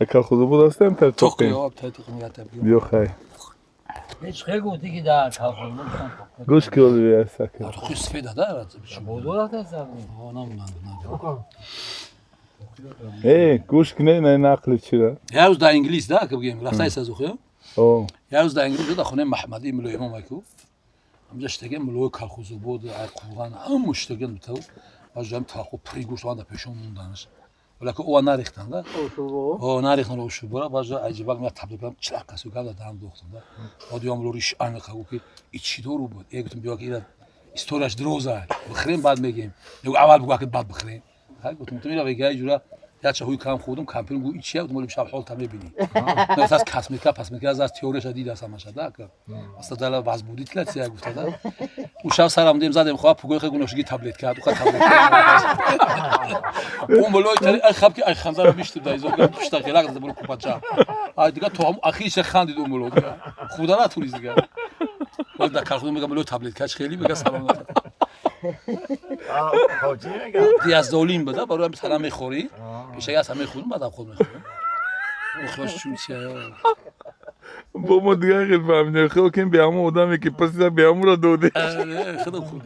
колхозу будастем та тоқи об татиқ мегатаб биё хай هیچ خیلی دیگه در کافر نمی‌کنم. گوش کی ول بیاست тоқи сфеда да بودو هستم. گوش کنه نه نقل چرا яз да инглис да ки бигем рафтай сазухё о яз да инглис да хоне маҳмади мулои мамаку амҷа штаген мулои колхозу буд ай қурған ҳам штаген битав ажам тақу пригуш ванда пешон мунданаш валаки ова нарихтан да о нарихтан ошу бора бажа аҷибак ме табликам чирақасу гада дам дохтам да одиам лориш анқагу ки ичи дору буд егутам биё ки ира историяш дроза бихрем бад мегем ягу аввал бигӯ ки бад бихрем хай гутам тумира вега ҷура яча ҳуй кам худум кампин гу ичи як молим шаб ҳолта мебини насас касмика пасмика аз теорияша дида самаша да ка аста дала ваз будит ла ция гуфта да ушав сарам дем задем хоа пугой хе гуношги таблет кард уха таблет он болой тari ай хаб ки ай ханзар мишти да изо гам пушта хелак да бур купача ай дига то ахиша хандид он болой худа натуниз дига ол да кар худум мегам болой таблет кач хели мега салом диаздолин буда барои сара мехори пешага саме худум бада худ мехорам خوش چوچه با ما دیگه خیلی فهمیده خیلی کن به همون آدمی که پس به همون را دوده خیلی خوب